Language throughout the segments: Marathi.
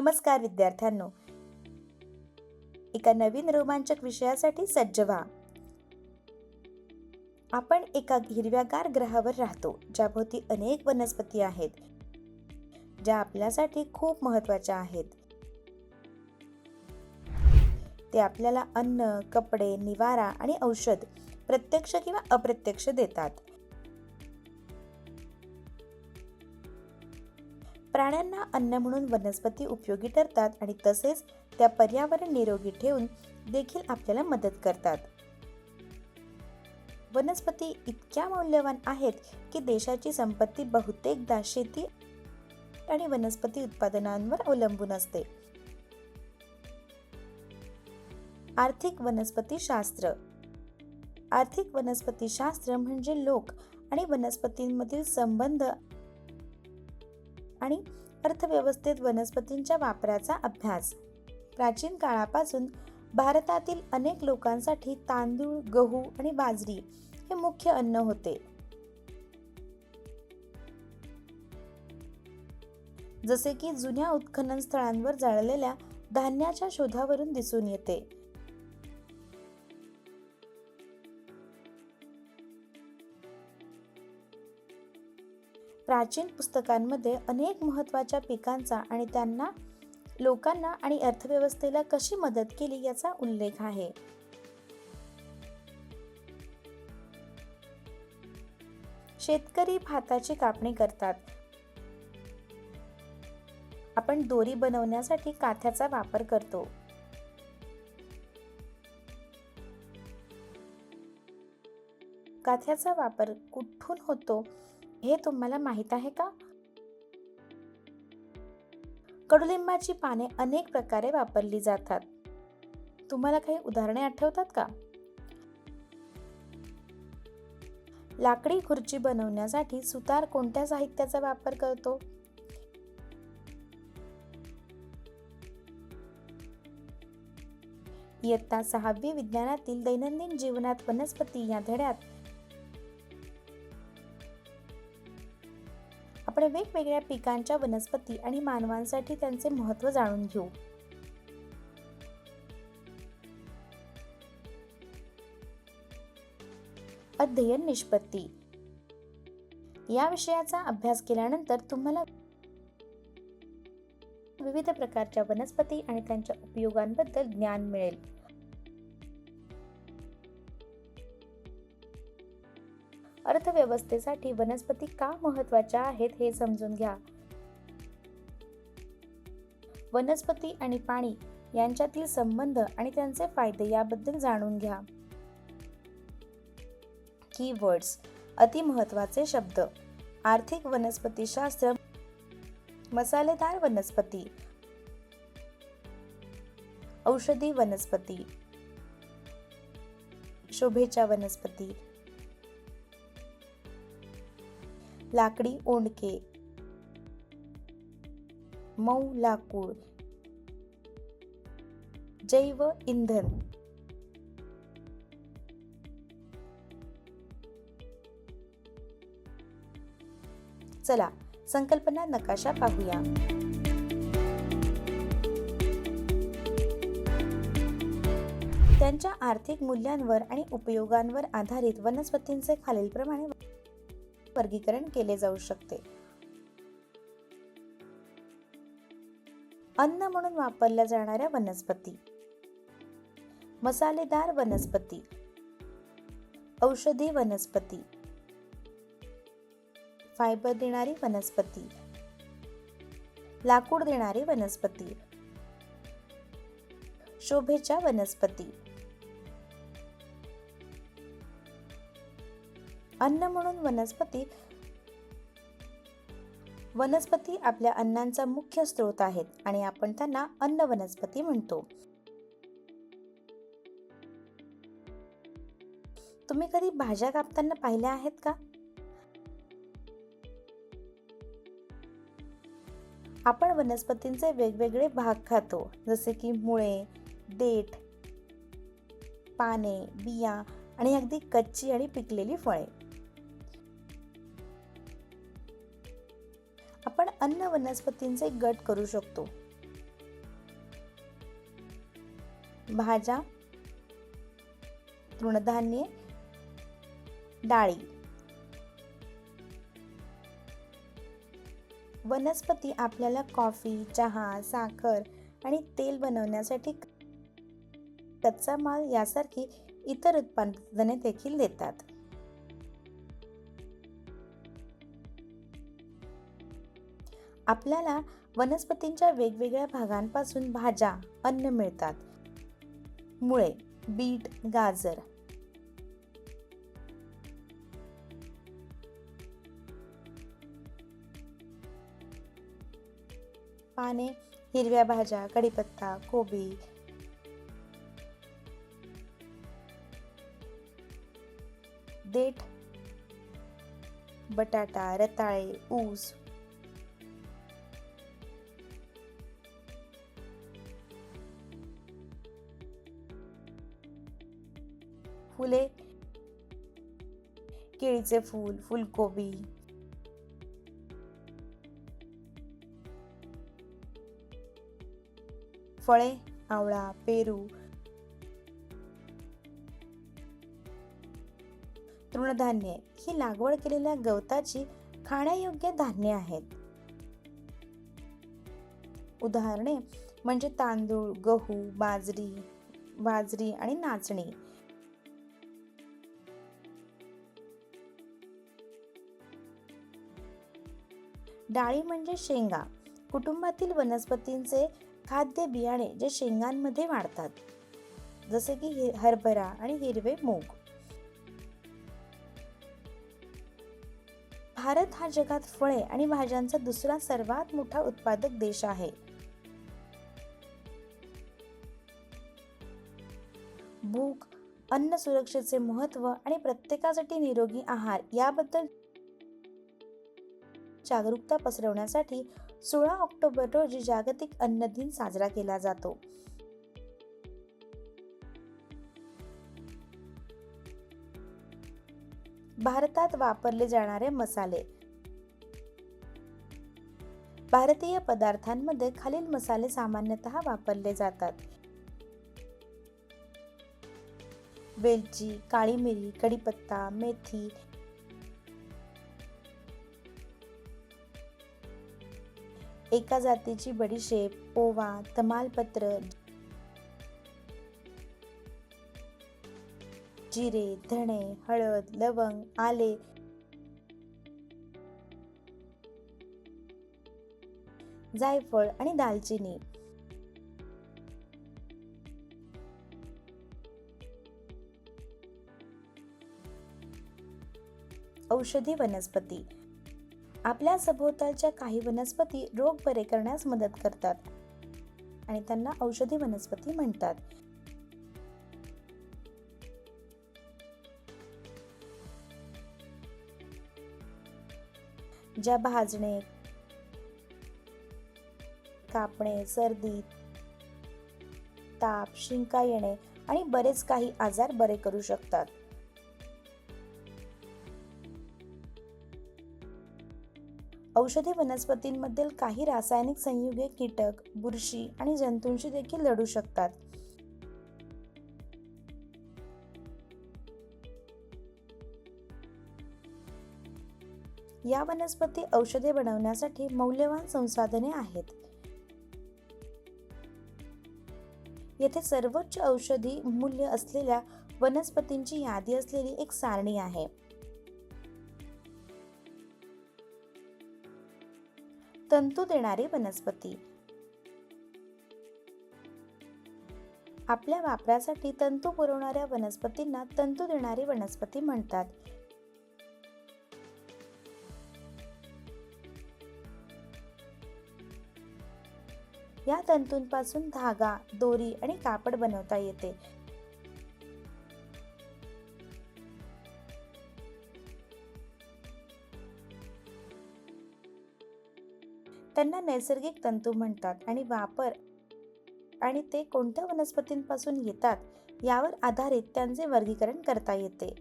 नमस्कार विद्यार्थ्यांनो, एका नवीन रोमांचक विषयासाठी सज्ज व्हा. आपण एका हिरव्यागार ग्रहावर राहतो, ज्याभोवती अनेक वनस्पती आहेत, ज्या आपल्यासाठी खूप महत्त्वाच्या आहेत. ते आपल्याला अन्न, कपडे, निवारा आणि औषध प्रत्यक्ष किंवा अप्रत्यक्ष देतात. प्राण्यांना अन्न म्हणून वनस्पती उपयोगी ठरतात आणि तसेच त्या पर्यावरण निरोगी ठेवून देखील आपल्याला मदत करतात. वनस्पती इतक्या मौल्यवान आहेत की देशाची संपत्ती बहुतेकदा शेती आणि वनस्पती उत्पादनांवर अवलंबून असते. आर्थिक वनस्पतीशास्त्र. आर्थिक वनस्पतीशास्त्र म्हणजे लोक आणि वनस्पतींमधील संबंध आणि अर्थव्यवस्थेत वनस्पतींच्या वापराचा अभ्यास. प्राचीन काळापासून भारतातील अनेक लोकांसाठी तांदूळ, गहू आणि बाजरी हे मुख्य अन्न होते. जसे की जुन्या उत्खनन स्थळांवर जाळलेल्या धान्याच्या शोधावरून दिसून येते. प्राचीन पुस्तकांमध्ये अनेक महत्त्वाच्या पिकांचा आणि त्यांना लोकांना आणि अर्थव्यवस्थेला कशी मदत केली याचा उल्लेख आहे. शेतकरी भाताची कापणी करतात. आपण दोरी बनवण्यासाठी काथ्याचा वापर करतो. काथ्याचा वापर कुठून होतो हे तुम्हाला माहित आहे का? कडुलिंबाची पाने अनेक प्रकारे वापरली जातात. तुम्हाला काही उदाहरणे आठवतात का? लाकडी खुर्ची बनवण्यासाठी सुतार कोणत्या साहित्याचा वापर करतो? इयत्ता 6वी विज्ञानातील दैनंदिन जीवनात वनस्पती या धड्यात आपण वेगवेगळ्या पिकांच्या वनस्पती आणि मानवांसाठी त्यांचे महत्त्व जाणून घेऊ. अध्ययन निष्पत्ती. या विषयाचा अभ्यास केल्यानंतर तुम्हाला विविध प्रकारच्या वनस्पती आणि त्यांच्या उपयोगांबद्दल ज्ञान मिळेल. अर्थव्यवस्थेसाठी वनस्पती का महत्त्वाच्या आहेत हे समजून घ्या. वनस्पती आणि पाणी यांच्यातील संबंध आणि त्यांचे फायदे याबद्दल जाणून घ्या. कीवर्ड्स. अति महत्त्वाचे शब्द. आर्थिक वनस्पतीशास्त्र. मसालेदार वनस्पती. औषधी वनस्पती. शोभेच्या वनस्पती. लाकडी ओंडके. मऊ लाकूड. जैव इंधन. चला संकल्पना नकाशा पाहूया. त्यांच्या आर्थिक मूल्यांवर आणि उपयोगांवर आधारित वनस्पतींचे खालीलप्रमाणे वर्गीकरण केले जाऊ शकते. अन्न म्हणून वापरल्या जाणाऱ्या वनस्पती. मसालेदार वनस्पती. औषधी वनस्पती. फायबर देणारी वनस्पती. लाकूड देणारी वनस्पती. शोभेच्या वनस्पती. अन्न म्हणून वनस्पती. वनस्पती आपल्या अन्नांचा मुख्य स्रोत आहेत आणि आपण त्यांना अन्न वनस्पती म्हणतो. तुम्ही कधी भाज्या कापताना पाहिल्या आहेत का? आपण वनस्पतींचे वेगवेगळे भाग खातो, जसे की मुळे, देठ, पाने, बिया आणि अगदी कच्ची आणि पिकलेली फळे. आपण अन्न वनस्पतींचे गट करू शकतो. भाज्या, तृणधान्ये, डाळी. वनस्पती आपल्याला कॉफी, चहा, साखर आणि तेल बनवण्यासाठी कच्चा माल यासारखी इतर उत्पादने देखील देतात. आपल्याला वनस्पतींच्या वेगवेगळ्या भागांपासून भाज्या, अन्न मिळतात. मुळे, बीट, गाजर. पाने, हिरव्या भाज्या, कढीपत्ता, कोबी. देठ, बटाटा, रताळे, ऊस. फुले, केळीचे फूल, फुलकोबी. फळे, आवळा, पेरू. तृणधान्ये ही लागवड केलेल्या गवताची खाण्यायोग्य धान्ये आहेत. उदाहरणे म्हणजे तांदूळ, गहू, बाजरी आणि नाचणी. डाळी म्हणजे शेंगा, कुटुंबातील वनस्पतींचे खाद्य बियाणे जे शेंगांमध्ये वाढतात, जसे की हरभरा आणि हिरवे मूग. भारत हा जगात फळे आणि भाज्यांचा दुसरा सर्वात मोठा उत्पादक देश आहे. भूक, अन्न सुरक्षेचे महत्त्व आणि प्रत्येकासाठी निरोगी आहार याबद्दल जागरूकता पसरवण्यासाठी 16 ऑक्टोबर रोजी जागतिक अन्न दिन साजरा केला जातो. भारतात वापरले जाणारे मसाले. भारतीय पदार्थांमध्ये खालील मसाले सामान्यतः वापरले जातात. वेलची, काळी मिरी, कढीपत्ता, मेथी. एका जातीची बडीशेप, ओवा, तमालपत्र, जिरे, धणे, हळद, लवंग, आले. जायफळ आणि दालचिनी. औषधी वनस्पती. आपल्या सभोवतालच्या काही वनस्पती रोग बरे करण्यास मदत करतात आणि त्यांना औषधी वनस्पती म्हणतात. ज्या भाजणे, कापणे, सर्दी, ताप, शिंका येणे आणि बरेच काही आजार बरे करू शकतात. औषधी वनस्पतींमधील काही रासायनिक संयुगे कीटक, बुरशी आणि जंतूंशी देखील लढू शकतात. या वनस्पती औषधे बनवण्यासाठी मौल्यवान संसाधने आहेत. येथे सर्वोच्च औषधी मूल्य असलेल्या वनस्पतींची यादी असलेली एक सारणी आहे. तंतू देणारी वनस्पती. आपल्या वापरासाठी तंतू पुरवणाऱ्या वनस्पतींना तंतू देणारी वनस्पती म्हणतात. या तंतूंपासून धागा, दोरी आणि कापड बनवता येते. त्यांना नैसर्गिक तंतू म्हणतात आणि वापर आणि ते कोणत्या वनस्पतींपासून येतात यावर आधारित त्यांचे वर्गीकरण करता येते.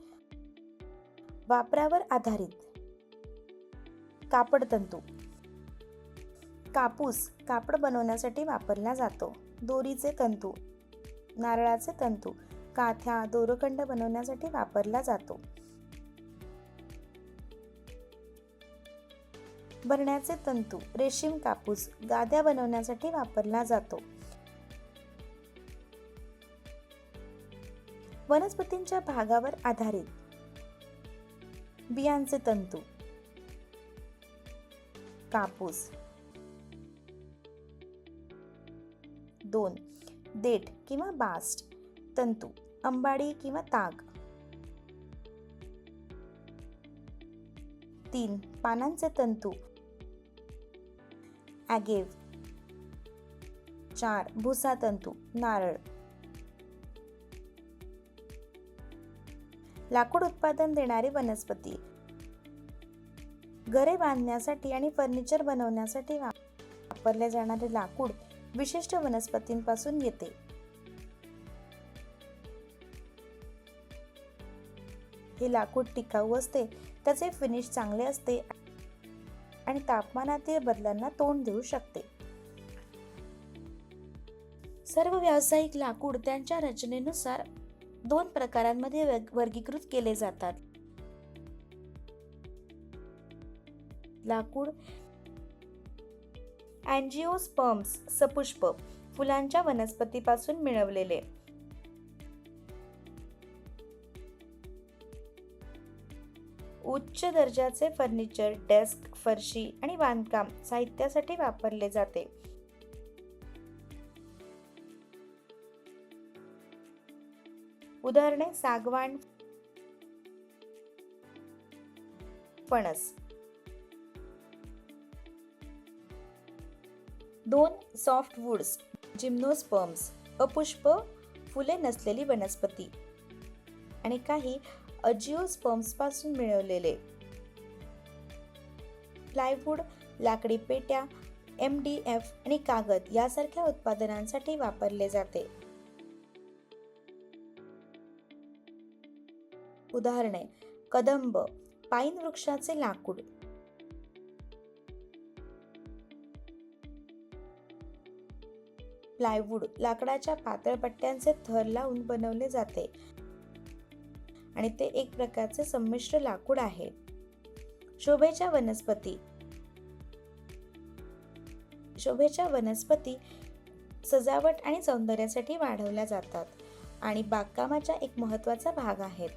वापरावर आधारित. कापड तंतू. कापूस कापड बनवण्यासाठी वापरला जातो. दोरीचे तंतू. नारळाचे तंतू काथ्या, दोरखंड बनवण्यासाठी वापरला जातो. भरण्याचे तंतू रेशीम कापूस गाद्या बनवण्यासाठी वापरला जातो. वनस्पतींच्या भागावर आधारित बियांचे तंतू कापूस. 2. देठ किंवा बास्ट तंतू अंबाडी किंवा ताग. 3. पानांचे तंतू ॲगेव. 4. भुसा तंतू नारळ. लाकूड उत्पादन देणारी वनस्पती घरे बांधण्यासाठी आणि फर्निचर बनवण्यासाठी वापरले जाणारे लाकूड विशिष्ट वनस्पतींपासून येते. हे लाकूड टिकाऊ असते, त्याचे फिनिश चांगले असते आणि तापमानातील बदलांना तोंड देऊ शकते. सर्व व्यावसायिक लाकूड त्यांच्या रचनेनुसार 2 प्रकारांमध्ये वर्गीकृत केले जातात. लाकूड अँजिओस्पर्म्स सपुष्प फुलांच्या वनस्पतीपासून मिळवलेले. उच्च दर्जाचे फर्निचर, डेस्क, फरशी आणि बांधकाम साहित्यासाठी वापरले जाते. उदाहरणे सागवान, फणस. 2. सॉफ्ट वुड्स जिम्नोस्पर्म्स अपुष्प फुले नसलेली वनस्पती आणि काही अजिओस्पर्म्स पासून मिळवलेले. प्लायवूड लाकडी पेट्या, MDF आणि कागद यासारख्या उत्पादनांसाठी वापरले जाते. उदाहरणे कदंब पाईन वृक्षाचे लाकूड. प्लायवूड लाकडाच्या पातळ पट्ट्यांचे थर लावून बनवले जाते आणि ते एक प्रकारचे संमिश्र लाकूड आहे. शोभेच्या वनस्पती सजावट आणि सौंदर्यासाठी वाढवल्या जातात आणि बागकामाचा एक महत्त्वाचा भाग आहेत.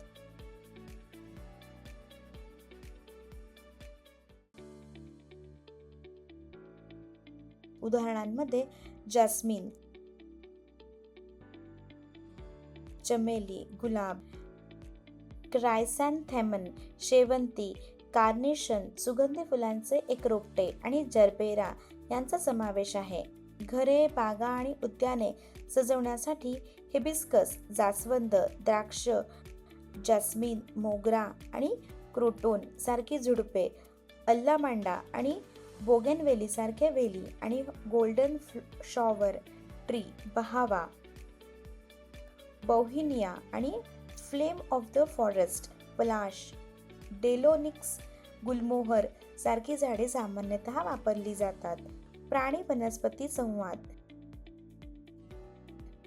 उदाहरणांमध्ये जास्मिन, चमेली, गुलाब, क्रायसॅन्थेमम, शेवंती, कार्नेशन, सुगंधी फुलांचे एक रोपटे आणि जरबेरा यांचा समावेश आहे. घरे, बागा आणि उद्याने सजवण्यासाठी हिबिस्कस, जास्वंद, द्राक्ष, जास्मिन, मोगरा आणि क्रोटोन सारखी झुडुपे, अल्लामांडा आणि बोगेनवेली सारखे वेली आणि गोल्डन शॉवर ट्री, बहावा, बौहिनिया आणि flame of the forest, Palash, Delonix, गुलमोहर सारखी झाडे सामान्यतः वापरली जातात. प्राणी वनस्पती संवाद.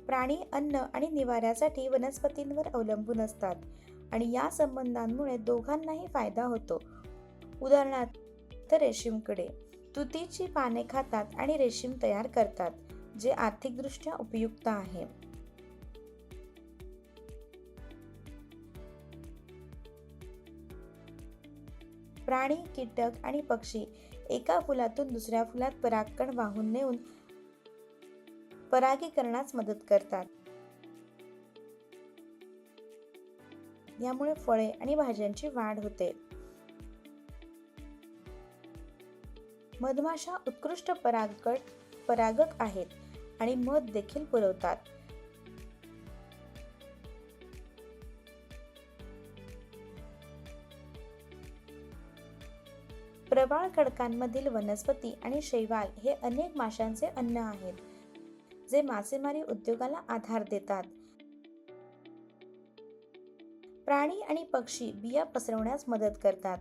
प्राणी अन्न आणि निवाऱ्यासाठी वनस्पतींवर अवलंबून असतात आणि या संबंधांमुळे दोघांनाही फायदा होतो. उदाहरणार्थ रेशीम किडे तुतीची पाने खातात आणि रेशीम तयार करतात, जे आर्थिकदृष्ट्या उपयुक्त आहे. प्राणी, कीटक आणि पक्षी एका फुलातून दुसऱ्या फुलात परागकण वाहून नेऊन परागीकरणास मदत करतात. यामुळे फळे आणि भाज्यांची वाढ होते. मधमाशा उत्कृष्ट परागक आहेत आणि मध देखील पुरवतात. प्रवाळ खडकांमधील वनस्पती आणि शैवाल हे अनेक माशांचे अन्न आहेत, जे मासेमारी उद्योगाला आधार देतात. प्राणी आणि पक्षी बिया पसरवण्यास मदत करतात.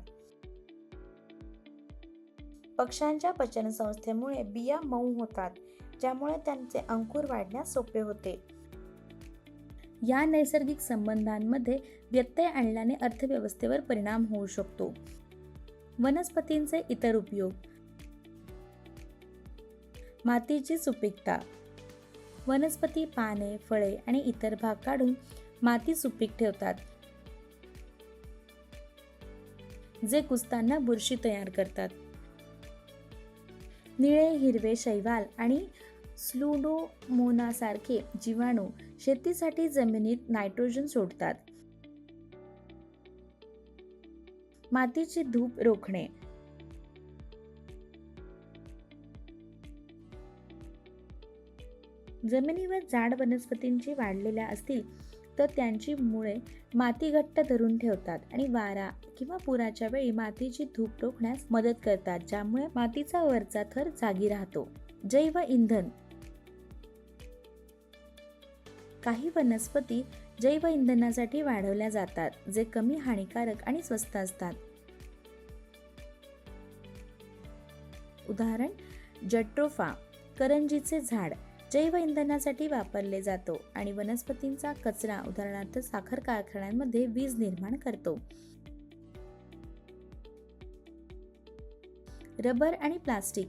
पक्ष्यांच्या पचनसंस्थेमुळे बिया मऊ होतात, ज्यामुळे त्यांचे अंकुर वाढण्यास सोपे होते. या नैसर्गिक संबंधांमध्ये व्यत्यय आणल्याने अर्थव्यवस्थेवर परिणाम होऊ शकतो. वनस्पतींचे इतर उपयोग. मातीची सुपीकता. वनस्पती पाने, फळे आणि इतर भाग काढून माती सुपीक ठेवतात, जे कुजताना बुरशी तयार करतात. निळे, हिरवे शैवाल आणि स्यूडोमोनासारखे जीवाणू शेतीसाठी जमिनीत नायट्रोजन सोडतात. मातीची धूप रोखणे. जमिनीवर जाड वनस्पतींची वाढलेल्या असतील तर त्यांची मुळे माती घट्ट धरून ठेवतात आणि वारा किंवा पुराच्या वेळी मातीची धूप रोखण्यास मदत करतात, ज्यामुळे मातीचा वरचा थर जागी राहतो. जैव इंधन. काही वनस्पती जैव इंधनासाठी वाढवल्या जातात, जे कमी हानिकारक आणि स्वस्त असतात. उदाहरण, जट्रोफा, करंजीचे झाड, जैव इंधनासाठी वापरले जातो आणि वनस्पतींचा कचरा, उदाहरणार्थ साखर कारखान्यांमध्ये वीज निर्माण करतो. रबर आणि प्लास्टिक.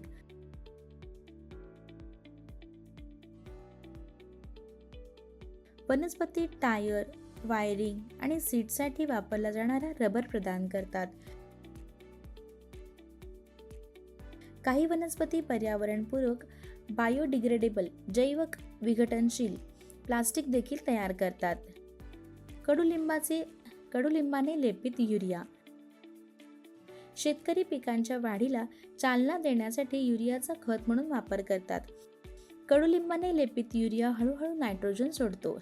वनस्पती टायर, वायरिंग आणि सीटसाठी वापरला जाणारा रबर प्रदान करतात. काही वनस्पती पर्यावरणपूरक, बायोडिग्रेडेबल, जैव विघटनशील प्लास्टिक देखील तयार करतात. कडुलिंबाने लेपित युरिया. शेतकरी पिकांच्या वाढीला चालना देण्यासाठी युरियाचा खत म्हणून वापर करतात. कडुलिंबाने लेपित युरिया हळूहळू नायट्रोजन सोडतो,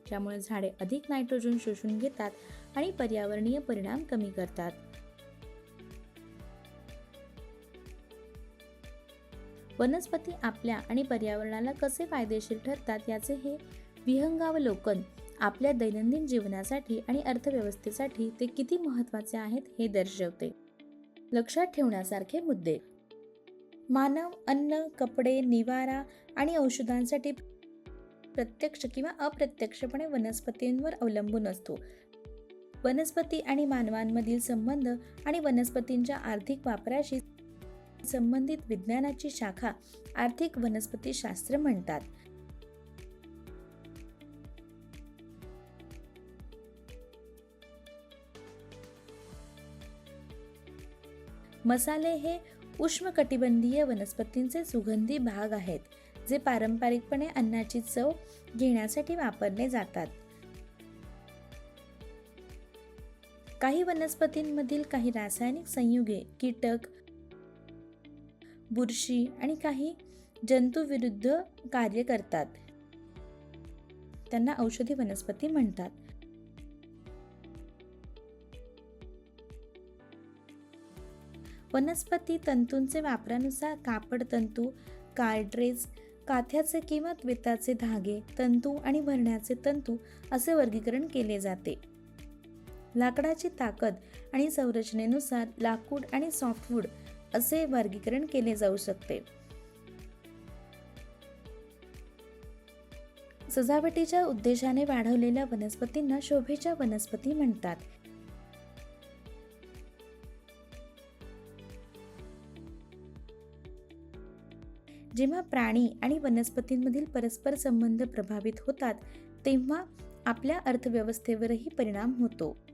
ज्यामुळे झाडे अधिक नायट्रोजन शोषून घेतात आणि पर्यावरणीय परिणाम कमी करतात. वनस्पती आपल्या आणि पर्यावरणाला कसे फायदेशीर ठरतात याचे हे विहंगावलोकन आपल्या दैनंदिन जीवनासाठी आणि अर्थव्यवस्थेसाठी ते किती महत्त्वाचे आहेत हे दर्शवते. लक्षात ठेवण्यासारखे मुद्दे. मानव अन्न, कपडे, निवारा आणि औषधांसाठी प्रत्यक्ष किंवा अप्रत्यक्षपणे वनस्पतींवर अवलंबून असतो. वनस्पती आणि मानवांमधील संबंध आणि वनस्पतींच्या आर्थिक वापराशी संबंधित विज्ञानाची शाखा आर्थिक वनस्पतीशास्त्र म्हणतात. मसाले हे उष्णकटिबंधीय वनस्पतींचे सुगंधी भाग आहेत, जे पारंपरिकपणे अन्नाची चव घेण्यासाठी वापरले जातात. काही वनस्पतींमधील काही रासायनिक संयुगे कीटक, बुरशी आणि काही जंतूविरुद्ध कार्य करतात. त्यांना औषधी वनस्पती म्हणतात. वनस्पती तंतूंचे वापरानुसार कापड तंतू, कार्ट्रेज, काथ्याचे किंवा त्वचाचे धागे, तंतू आणि भरण्याचे तंतू असे वर्गीकरण केले जाते. लाकडाची ताकद आणि संरचनेनुसार लाकूड आणि सॉफ्टवूड असे वर्गीकरण केले जाऊ शकते. सजावटीच्या उद्देशाने वाढवलेल्या वनस्पतींना शोभेच्या वनस्पती म्हणतात. जेव्हा प्राणी आणि वनस्पतींमधील परस्पर संबंध प्रभावित होतात, तेव्हा आपल्या अर्थव्यवस्थेवरही परिणाम होतो.